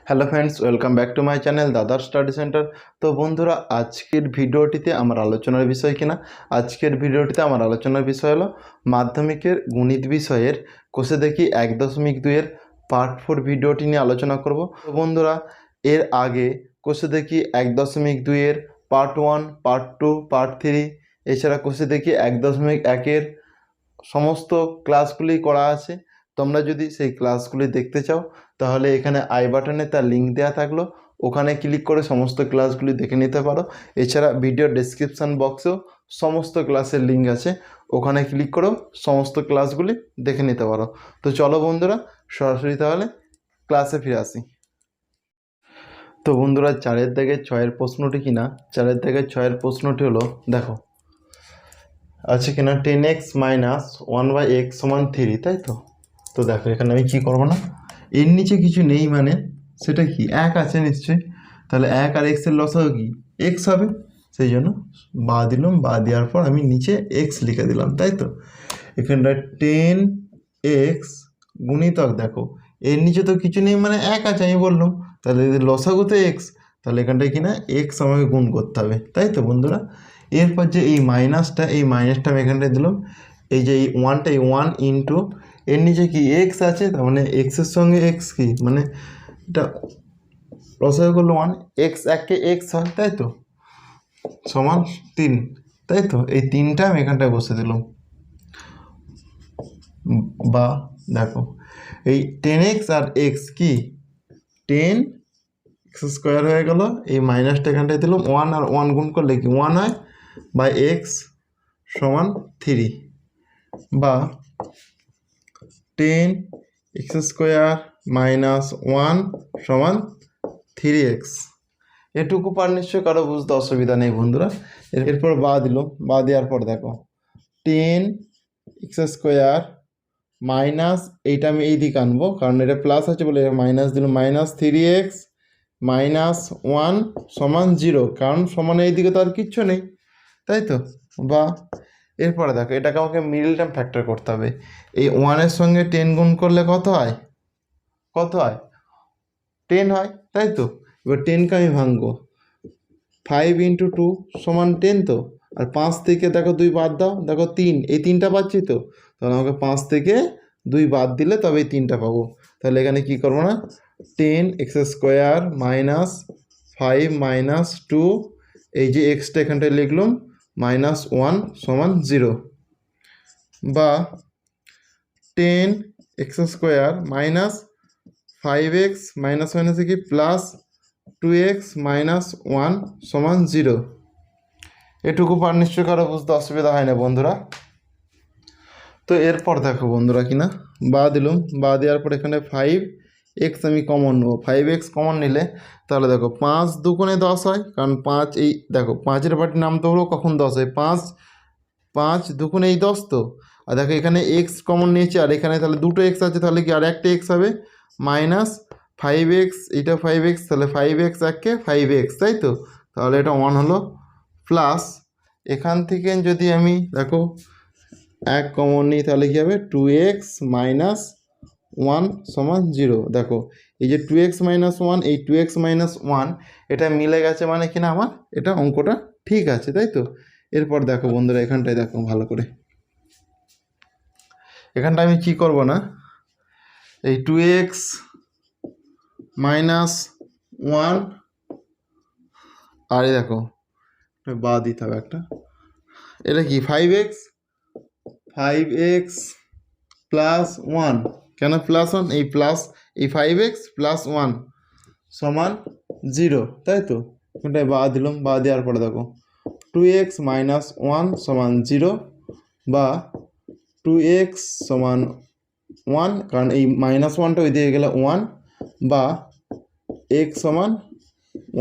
Hello friends, welcome back to my channel দাদার study centre. তো বন্ধুরা, আজকের ভিডিওটিতে আমার আলোচনার বিষয় হলো মাধ্যমিকের গণিত বিষয়ের কোষে দেখি 1.2-এর পার্ট 4 ভিডিওটি নিয়ে আলোচনা করব। তো বন্ধুরা, এর আগে কোষে দেখি 1.2-এর পার্ট 1, পার্ট 2, পার্ট 3 এছাড়া কোষে দেখি 1.1-এর সমস্ত ক্লাসগুলি করা আছে। তোমরা যদি সেই ক্লাসগুলি দেখতে চাও তাহলে এখানে আই বাটনে তার লিঙ্ক দেওয়া থাকলো, ওখানে ক্লিক করে সমস্ত ক্লাসগুলি দেখে নিতে পারো। এছাড়া ভিডিও ডেসক্রিপশান বক্সেও সমস্ত ক্লাসের লিঙ্ক আছে, ওখানে ক্লিক করেও সমস্ত ক্লাসগুলি দেখে নিতে পারো। তো চলো বন্ধুরা, সরাসরি তাহলে ক্লাসে ফিরে আসি। তো বন্ধুরা, 4-এর দাগের 6-এর প্রশ্নটি কিনা, 4-এর দাগের 6-এর প্রশ্নটি হলো, দেখো আছে কিনা 10x - 1/x = 3, তাই তো। তো দেখো এখানে আমি কী করবো না, এর নিচে কিছু নেই মানে সেটা কি, 1 আছে নিশ্চয়ই, তাহলে 1 আর এক্সের লসাগু কি x হবে, সেই জন্য বা দিলাম, বা দেওয়ার পর আমি নিচে x লিখে দিলাম, তাই তো। এখানটা 10x গুণিতক, দেখো এর নিচে তো কিছু নেই মানে 1 আছে, আমি বললাম তাহলে লসাগু তো x, তাহলে এখানটায় কিনা x আমাকে গুণ করতে হবে, তাই তো বন্ধুরা। এরপর যে এই মাইনাসটা আমি এখানটায় দিলাম, এই যে এই ওয়ানটা, এই 1 ইন্টু এর নিচে কি x আছে, তার মানে এক্সের সঙ্গে x কি মানে এটা লসাগু করলে 1, x একে x হয়, তাই তো, সমান 3, তাই তো। এই 3টা আমি এখানটায় বসে দিলাম, বা দেখো এই 10x আর x কি 10x² হয়ে গেল, এই মাইনাসটা এখানটায় দিলাম, 1 আর 1 গুণ করলে কি 1 হয়, বাই x = 3, বা 10x² - 1 = 3x। এটুকু পার নিশ্চয় কারো বুঝতে অসুবিধা নেই বন্ধুরা। এরপর বা দিল, বা দেওয়ার পর দেখো 10x² মাইনাস, এইটা আমি এই দিকে আনবো কারণ এটা প্লাস আছে বলে মাইনাস দিল, -3x - 1 = 0, কারণ সমানে এইদিকে তো আর কিচ্ছু নেই, তাই তো। বা এরপরে দেখো এটাকে আমাকে মিডল টার্ম ফ্যাক্টর করতে হবে। এই 1-এর সঙ্গে 10 গুণ করলে কত হয়, 10 হয়, তাই তো। এবার 10কে আমি ভাঙবো, 5 × 2 = 10 তো, আর 5 থেকে দেখো 2 বাদ দাও, দেখো 3, এই 3টা পাচ্ছি তো, তাহলে আমাকে 5 থেকে 2 বাদ দিলে তবে এই 3টা পাবো। তাহলে এখানে কি করবো না, 10x² - 5 - 2, এই যে এক্সটা এখানটায় লিখলাম, -1 = 0, বা 10x² - 5x - কি প্লাস 2x - 1 = 0। এটুকু পার নিশ্চয় কারো বুঝতে অসুবিধা হয় না বন্ধুরা। তো এরপর দেখো বন্ধুরা কিনা বা দিলাম, বা দেওয়ার পর এখানে 5x আমি কমন নেবো, 5x কমন নিলে তাহলে দেখো 5 2 × 10 হয়, কারণ 5 এই দেখো 5-এর পার্টি নামতে হলেও কখন 10 হয়, 5 2 × 10 তো। আর দেখো এখানে x কমন নিয়েছে, আর এখানে তাহলে দুটো x আছে, তাহলে কি আর একটা x হবে, -5x, এটা 5x, তাহলে 5x একে 5x, তাই তো। তাহলে এটা 1 হলো, প্লাস এখান থেকে যদি আমি দেখো 1 কমন নিই তাহলে কী হবে, 2x - 1 = 0। দেখো এই যে 2x - 1, এই 2x - 1 এটা মিলে গেছে মানে কিনা আমার এটা অঙ্কটা ঠিক আছে, তাই তো। এরপর দেখো বন্ধুরা, এখানটায় দেখো ভালো করে, এখানটা আমি কি করব না, এই 2x - 1 আর দেখো বা দিতে হবে একটা, এটা কি 5x + 1, কেন +1, এই প্লাস এই 5x + 1 = 0, তাই তো। এখানটায় বা দিলাম, বা দেওয়ার পরে দেখো 2x - 1 = 0, বা 2x = 1, কারণ এই -1টা ওই দিকে গেলে 1, বা x =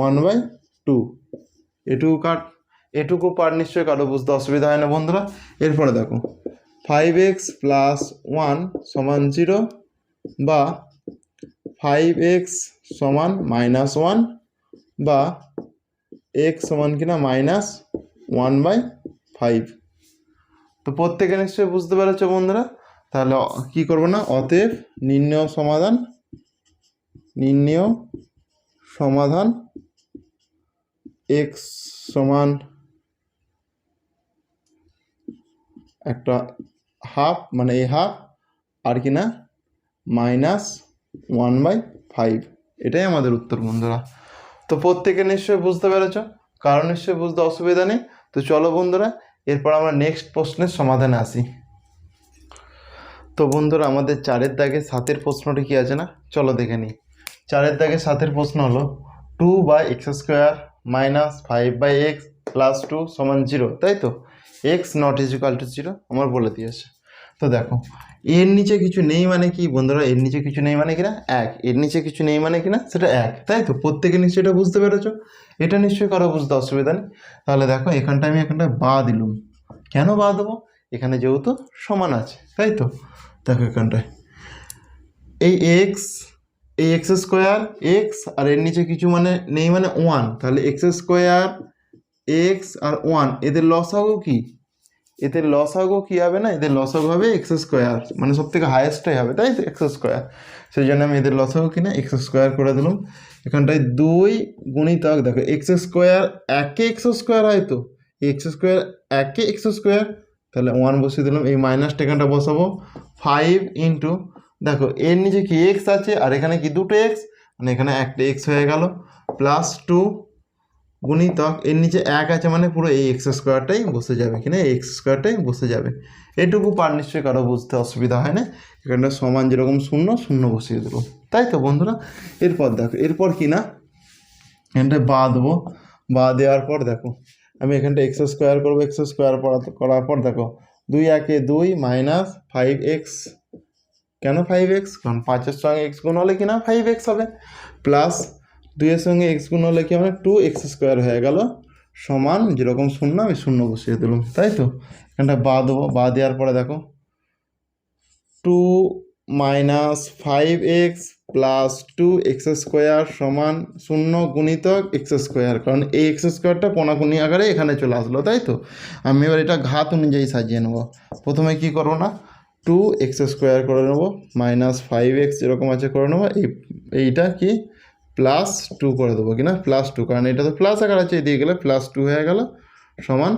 1/2। এটুকু পার নিশ্চয়ই কারো বুঝতে অসুবিধা হয় না বন্ধুরা। এরপরে দেখো 5x + 1 = 0, বা 5x = -1, বা x সমান কিনা -1/5। তো প্রত্যেকে নিশ্চয়ই বুঝতে পেরেছো বন্ধুরা। তাহলে কি করবো না, অতএব নির্ণেয় সমাধান এক্স সমান একটা হাফ মানে এই হাফ আর কি না -1/5, এটাই আমাদের উত্তর বন্ধুরা। তো প্রত্যেকে নিশ্চয়ই বুঝতে পেরেছ, কারণ নিশ্চয়ই বুঝতে অসুবিধা নেই। তো চলো বন্ধুরা, এরপর আমরা নেক্সট প্রশ্নের সমাধানে আসি। তো বন্ধুরা, আমাদের 4-এর দাগে 7-এর প্রশ্নটি কি আছে না, চলো দেখে নিই। 4-এর দাগে 7-এর প্রশ্ন হলো 2/x² - 5/x + 2 = 0, তাই তো? x ≠ = 0 আমার বলে দিয়েছে। তো দেখো, এর নিচে কিছু নেই মানে কি বন্ধুরা, এর নিচে কিছু নেই মানে কিনা 1, এর নিচে কিছু নেই মানে কিনা সেটা 1, তাই তো? প্রত্যেকে নিশ্চয়ই এটা বুঝতে পেরেছো, এটা নিশ্চয়ই কারো বুঝতে অসুবিধা নেই। তাহলে দেখো, এখানটায় আমি এখানটায় বা দিলুম। কেন বা দেবো? এখানে যেহেতু সমান আছে, তাই তো? দেখো এখানটায় এই এক্স, এই x² এক্স আর এর নিচে কিছু মানে নেই মানে 1, তাহলে x² এক্স আর 1 এদের লসাগু কি? এদের লসাগু কি হবে না, এদের লসাগু হবে x², মানে সব থেকে হায়েস্টটাই হবে, তাই তো? x², সেই জন্য আমি এদের লসাগু কিনা x² করে দিলাম। এখানটায় 2 গুণিতক দেখো x² একে x² হয়, তো x² একে x², তাহলে 1 বসিয়ে দিলাম। এই মাইনাসটা এখানটা বসাবো 5 ইন্টু, দেখো এর নিচে কি এক্স আছে আর এখানে কি দুটো এক্স, মানে এখানে একটা এক্স হয়ে গেল, +2 গুণিতক এর নিচে 1 আছে মানে পুরো এই x²টাই বসে যাবে কিনা, এই x²টাই বসে যাবে। এটুকু পার নিশ্চয়ই কারো বুঝতে অসুবিধা হয় না। এখানটা সমান যেরকম 0 0 বসিয়ে দেবো, তাই তো বন্ধুরা? এরপর দেখো, এরপর কি না, এখানটায় বা দেবো। বা দেওয়ার পর দেখো, আমি এখানটা x² করবো। x² করার পর দেখো 2 একে 2 - 5x, কেন 5x? কারণ 5-এর সঙ্গে x গুণ হলে কিনা 5x হবে, প্লাস 2-এর সঙ্গে x গুণ হলে কি হবে 2x² হয়ে গেল, সমান যেরকম 0 আমি 0 বসিয়ে দিলাম, তাই তো? এখানটা বা দেবো। বা দেওয়ার পরে দেখো 2 - 5x + 2x² সমান 0 গুণিতক x², কারণ এই x²টা কোনাকুনি আকারে এখানে চলে আসলো, তাই তো? আমি এবার এটা ঘাত অনুযায়ী সাজিয়ে নেব। প্রথমে কি করবো না, 2x² করে নেবো, -5x যেরকম আছে করে নেবো, এইটা কি +2 করে দেবো কিনা, +2, কারণ এটা তো প্লাস আকার আছে, এদিকে গেলে +2 হয়ে গেল, সমান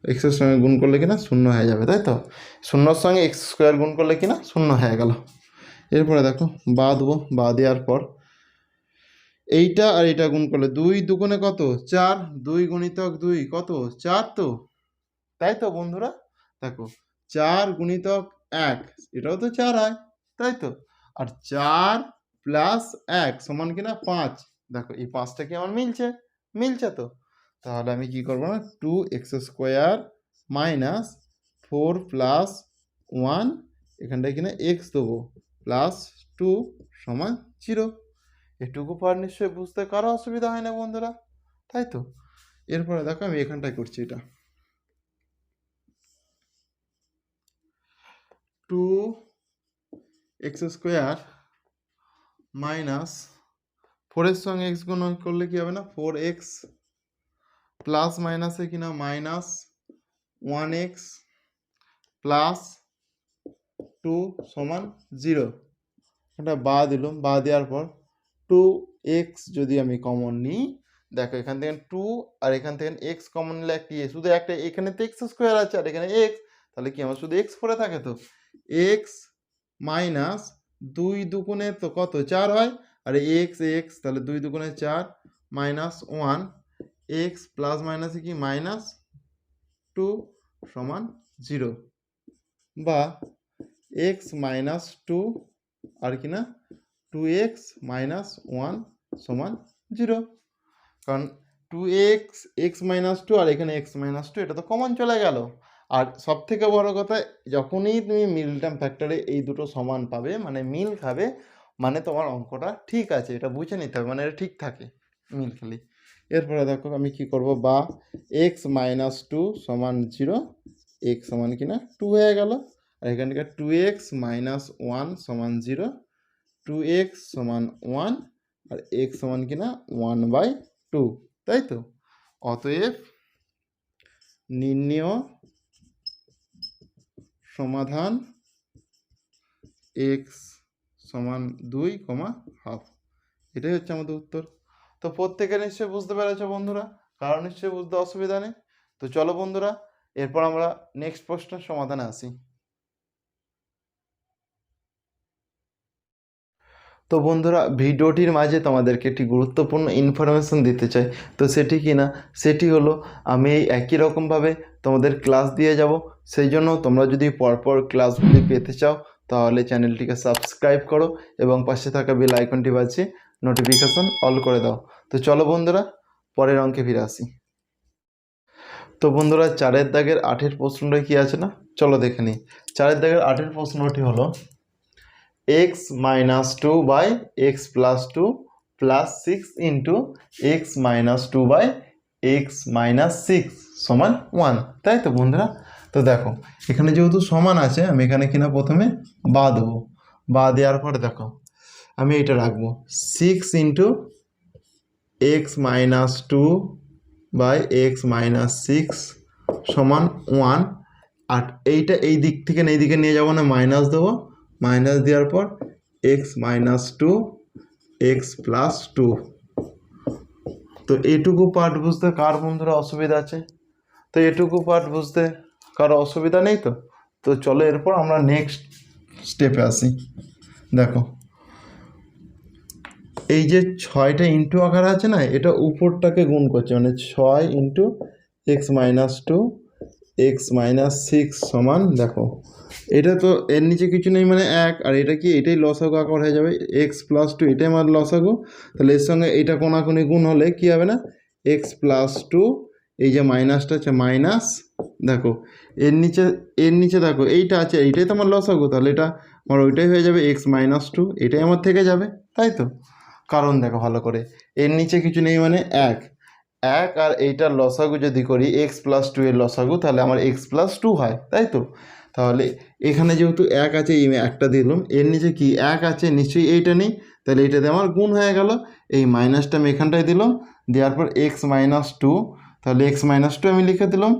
এক্সের সঙ্গে গুণ করলে কিনা 0 হয়ে যাবে, তাই তো? 0-এর সঙ্গে x² গুণ করলে কিনা 0 হয়ে গেল। এরপরে দেখো বা দেবো। বা দেওয়ার পর এইটা আর এইটা গুণ করলে 2 দুগুণে কত 4, 2 গুণিতক 2 কত 4, তো তাই তো বন্ধুরা? দেখো 4 গুণিতক 1 এটাও তো 4 হয়, তাই তো? আর 4 + 1 সমান কিনা 5, দেখো এই 5টা কি আমার মিলছে? মিলছে তো? তাহলে আমি কি করবো না, 2x² - 4 + 1, এখানটায় কিনা x দেবো, +2 সমান 0। এটুকু পর নিশ্চয়ই বুঝতে কারো অসুবিধা হয় না বন্ধুরা, তাই তো? এরপরে দেখো আমি এখানটায় করছি এটা 2x² - 4-এর সঙ্গে x গুণ করলে কি হবে না, 4x, প্লাস মাইনাসে কিনা -1x +2 সমান 0। এটা বা দিলাম। বা দেওয়ার পর 2x যদি আমি কমন নিই, দেখো এখান থেকে 2 আর এখান থেকে x কমন নিলে একটি শুধু একটা, এখানে তো x² আছে আর এখানে x, তাহলে কি আমার শুধু x পড়ে থাকে, তো x মাইনাস 2 দুগুণে তো কত 4 হয়, আর x x, তাহলে 2 দুগুণে 4 -1 x প্লাস মাইনাসে কি -2 সমান 0, বা x -2 আর কি না 2x - 1 সমান 0, কারণ 2x x - 2 আর এখানে x - 2 এটা তো কমন চলে গেল। আর সব থেকে বড় কথা, যখনই তুমি মিল টার্ম ফ্যাক্টরে এই দুটো সমান পাবে মানে মিল খাবে, মানে তোমার অঙ্কটা ঠিক আছে, এটা বুঝে নিতে হবে, মানে এটা ঠিক থাকে মিল খেলি। এরপরে দেখো আমি কি করব, বা x - 2 সমান 0, x সমান কিনা 2 হয়ে গেল, আর এখান থেকে 2x - 1 সমান 0, 2x সমান 1, আর x সমান কিনা 1/2, তাই তো? অতএব নির্ণেয় সমাধান x সমান 2, ½ এটাই হচ্ছে আমাদের উত্তর। তো প্রত্যেকে নিশ্চয়ই বুঝতে পেরেছো বন্ধুরা, কারণ নিশ্চয়ই বুঝতে অসুবিধা নেই। তো চলো বন্ধুরা, এরপর আমরা নেক্সট প্রশ্নের সমাধানে আসি। তো বন্ধুরা, ভিডিওটির মাঝে তোমাদেরকে একটি গুরুত্বপূর্ণ ইনফরমেশন দিতে চাই। তো সেটি কি না, সেটি হলো আমি এই একই রকমভাবে তোমাদের ক্লাস দিয়ে যাব। সেই জন্য তোমরা যদি পরপর ক্লাসগুলি পেতে চাও তাহলে চ্যানেলটিকে সাবস্ক্রাইব করো এবং পাশে থাকা বেল আইকনটি বাজিয়ে নোটিফিকেশন অল করে দাও। তো চলো বন্ধুরা, পরের অঙ্কে ফিরে আসি। তো বন্ধুরা, 4-এর দাগের 8-এর প্রশ্নটা কি আছে না, চলো দেখে নিই। 4-এর দাগের 8-এর প্রশ্নটি হলো x minus 2 by x plus 2 plus 6 into x minus 2 by x minus 6 সমান 1, তাই তো বন্ধুরা? তো দেখো এখানে যেহেতু সমান আছে, আমি এখানে কিনা প্রথমে বা দেবো। বা দেওয়ার পরে দেখো আমি এটা রাখবো 6 into x minus 2 by x minus 6 সমান 1। আর এইটা এই দিক থেকে এই দিকে নিয়ে যাবো না, মাইনাস দেবো। মাইনাস দেওয়ার পর x minus two x plus two. তো এটুকু পার্ট বুঝতে কার বন্ধুরা অসুবিধা আছে? তো এটুকু পার্ট বুঝতে কারো অসুবিধা নেই তো? তো চলো এরপর আমরা নেক্সট স্টেপে আসি। দেখো এই যে 6টা ইন্টু আকার আছে না, এটা উপরটাকে গুণ করছে, মানে 6 into x minus two x minus six সমান, দেখো এটা তো এর নিচে কিছু নেই মানে 1, আর এটা কি, এটাই লসাগু আকার হয়ে যাবে, এক্স প্লাস টু এটাই আমার লসাগু। তাহলে এর সঙ্গে এটা কোনাকুনি গুণ হলে কি হবে না, এক্স প্লাস টু, এই যে মাইনাসটা আছে মাইনাস, দেখো এর নিচে দেখো এইটা আছে, এইটাই তো আমার লসাগু, তাহলে এটা আমার ওইটাই হয়ে যাবে এক্স মাইনাস টু, এটাই আমার থেকে যাবে, তাই তো? কারণ দেখো ভালো করে, এর নিচে কিছু নেই মানে 1, আর এইটার লসাগু যদি করি এক্স প্লাস টু এর লসাগু, তাহলে আমার এক্স প্লাস টু হয়, তাই তো? তাহলে এখানে যেহেতু 1 আছে, এই একটা দিলাম, এর নিচে কি 1 আছে, নিশ্চয়ই এইটা নেই, তাহলে এইটাতে আমার গুণ হয়ে গেল। এই মাইনাসটা আমি এখানটায় দিলাম, দেওয়ার পর এক্স মাইনাস টু, তাহলে এক্স মাইনাস টু আমি লিখে দিলাম।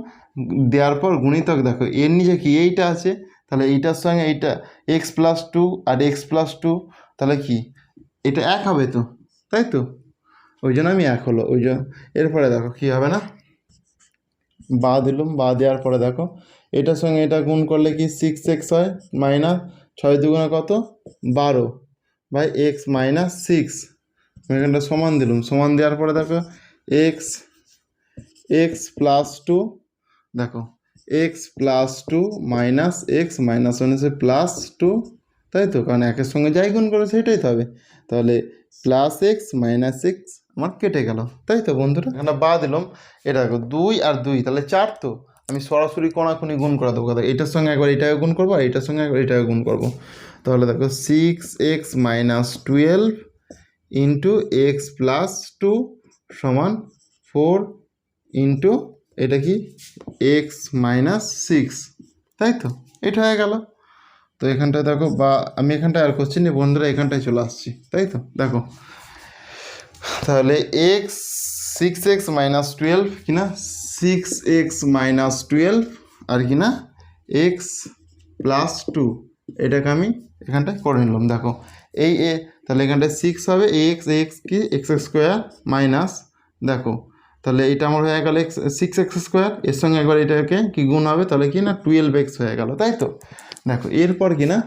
দেওয়ার পর গুণিতক দেখো এর নিচে কি এইটা আছে, তাহলে এইটার সঙ্গে এইটা এক্স প্লাস টু আর এক্স প্লাস টু, তাহলে কি এটা 1 হবে তো, তাই তো? ওই জন্য আমি 1 হলো, ওই জন্য। এরপরে দেখো কী হবে না, বা দিলাম, বা দেওয়ার পরে দেখো এটার সঙ্গে এটা গুণ করলে কি 6x হয়, মাইনাস 6 দুগুণে কত 12 বাই এক্স মাইনাস সিক্স। এখানটা সমান দিলাম, সমান দেওয়ার পরে দেখো এক্স এক্স প্লাস টু, দেখো x plus two minus x minus one এসে প্লাস টু, তাই তো? কারণ একের সঙ্গে যাই গুণ করে সেটাই তো হবে। তাহলে প্লাস এক্স মাইনাস এক্স আমার কেটে গেল, তাই তো বন্ধুরা? এখানে বা দিলাম, এটা দেখো 2 আর 2 তাহলে 4, তো আমি সরাসরি কোনাকুনি গুণ করে দেবো। কথা এটার সঙ্গে একবার এটাকে গুণ করবো আর এটার সঙ্গে একবার এটাকে গুণ করবো। তাহলে দেখো 6x minus 12 into x plus two সমান 4 ইন্টু এটা কি এক্স মাইনাস সিক্স, তাই তো? এটা হয়ে গেল। তো এখানটায় দেখো, বা আমি এখানটায় আর করছি না বন্ধুরা, এখানটায় চলে আসছি, তাই তো? দেখো তাহলে এক্স 6x মাইনাস 12 কিনা 6x মাইনাস 12 আর কিনা এক্স প্লাস টু, এটাকে আমি এখানটায় করে নিলাম। দেখো এই তাহলে এখানটায় 6 হবে, এক্স এক্স কি এক্স স্কোয়ার মাইনাস, দেখো তাহলে এটা আমার হয়ে গেল এক্স 6x স্কোয়ার, এর সঙ্গে একবার এটাকে কি গুণ হবে, তাহলে কি না 12x হয়ে গেল, তাই তো? দেখো এরপর কি না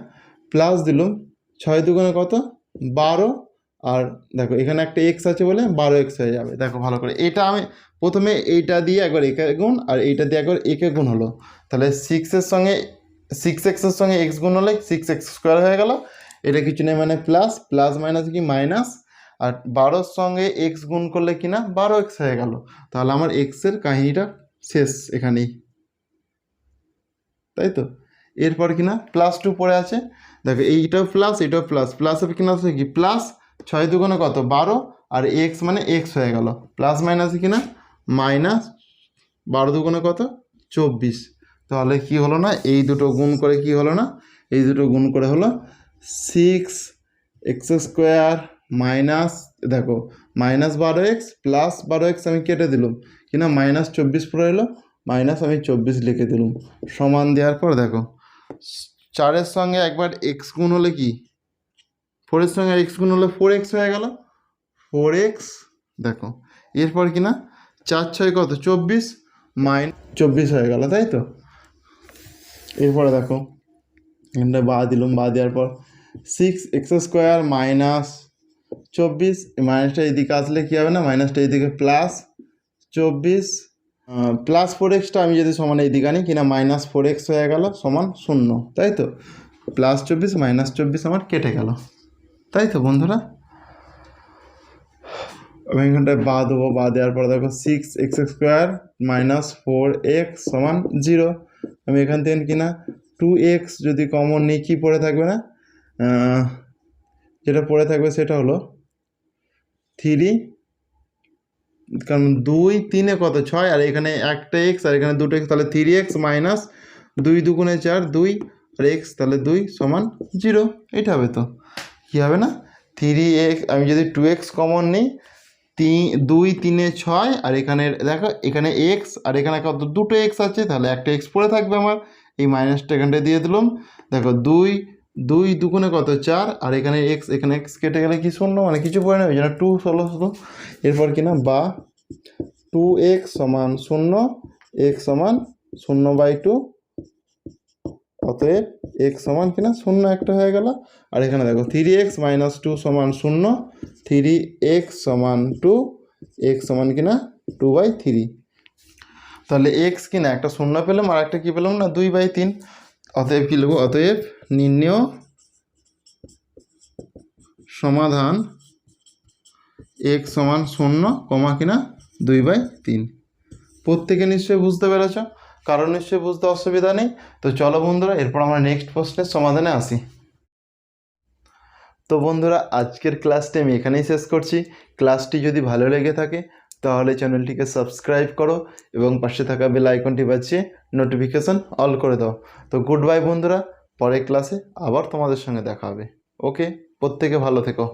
প্লাস দিলাম, 6 দুগুণে কত 12, আর দেখো এখানে একটা এক্স আছে বলে 12x হয়ে যাবে। দেখো ভালো করে, এটা আমি প্রথমে এইটা দিয়ে একবার একে গুণ আর এইটা দিয়ে একবার একে গুণ হলো, তাহলে 6x এর সঙ্গে এক্স গুণ হলে 6x স্কোয়ার হয়ে গেল। এটা কিছু নেই মানে প্লাস, প্লাস মাইনাস কি মাইনাস, আর 12-র সঙ্গে এক্স গুণ করলে কি না 12x হয়ে গেল। তাহলে আমার এক্সের কাহিনিটা শেষ এখানেই, তাই তো? এরপর কিনা প্লাস টু পড়ে আছে, দেখো এইটাও প্লাস এটাও প্লাস, প্লাস হবে কিনা আছে কি প্লাস 6 দুগুণে কত 12, আর এক্স মানে এক্স হয়ে গেল, প্লাস মাইনাস কিনা মাইনাস 12 দুগুণে কত 24। তাহলে কি হলো না, এই দুটো গুণ করে কি হলো না, এই দুটো গুণ করে হলো 6x স্কোয়ার মাইনাস, দেখো মাইনাস 12x প্লাস 12x আমি কেটে দিলাম কিনা মাইনাস 24 পড়ে এলো, মাইনাস আমি 24 লিখে দিলাম। সমান দেওয়ার পর দেখো 4-এর সঙ্গে একবার এক্স গুণ হলে কি 4-এর সঙ্গে এক্স গুণ হলে 4x হয়ে গেল, 4x দেখো এরপর কি না 4 6 কত 24 24 হয়ে গেল, তাই তো। এরপরে দেখো এটা বা দিলাম, বা দেওয়ার পর 6x² মাইনাস 24, মাইনাসটা এদিকে আসলে কী হবে না, মাইনাসটা এদিকে প্লাস 24 প্লাস 4xটা আমি যদি সমান এইদিকে আনি কিনা -4x হয়ে গেল সমান 0, তাই তো। +24 -24 আমার কেটে গেল, তাই তো বন্ধুরা। আমি এখানটায় বা দেবো, বা দেওয়ার পর দেখো 6x² মাইনাস 4x সমান 0। আমি এখান থেকে কিনা 2x যদি কমন নিই কী পড়ে থাকবে না, যেটা পড়ে থাকবে সেটা হলো 3, কারণ 2 3 কত 6, আর এখানে একটা x আর এখানে দুটো x, তাহলে 3x মাইনাস 2 2 4 2 আর x, তাহলে 2 সমান 0। এটা হবে তো, কী হবে না 3x, আমি যদি 2x কমন নিই 2 3 6, আর এখানে দেখো এখানে x আর এখানে কত দুটো x আছে, তাহলে একটা x পড়ে থাকবে আমার, এই মাইনাসটা এখানটায় দিয়ে দিলাম। দেখো 2 2 2 কত 4, আর এখানে x কেটে গেলে কি 0, মানে কিছু পড়ে না, ওই জন্য 2 হলো শুধু। এরপর কিনা বা 2x সমান 0, x সমান 0/2, অতএব x সমান কিনা 0 একটা হয়ে গেল। আর এখানে দেখো 3x মাইনাস 2 সমান 0, 3x সমান 2, x সমান কিনা 2/3। তাহলে x কিনা একটা 0 পেলাম, আর একটা কী পেলাম না 2/3। অতএব কী লিখব, অতএব নির্ণেয় সমাধান x সমান 0, কিনা 2/3। প্রত্যেকে নিশ্চয়ই বুঝতে পেরেছ, কারণ নিশ্চয়ই বুঝতে অসুবিধা নেই। তো চলো বন্ধুরা, এরপর আমরা নেক্সট প্রশ্নের সমাধানে আসি। তো বন্ধুরা, আজকের ক্লাসটি আমি এখানেই শেষ করছি। ক্লাসটি যদি ভালো লেগে থাকে তাহলে চ্যানেলটিকে সাবস্ক্রাইব করো এবং পাশে থাকা বেল আইকনটি বাজিয়ে নোটিফিকেশান অল করে দাও। তো গুড বাই বন্ধুরা, পরের ক্লাসে আবার তোমাদের সঙ্গে দেখা হবে। ওকে, প্রত্যেকে ভালো থেকো।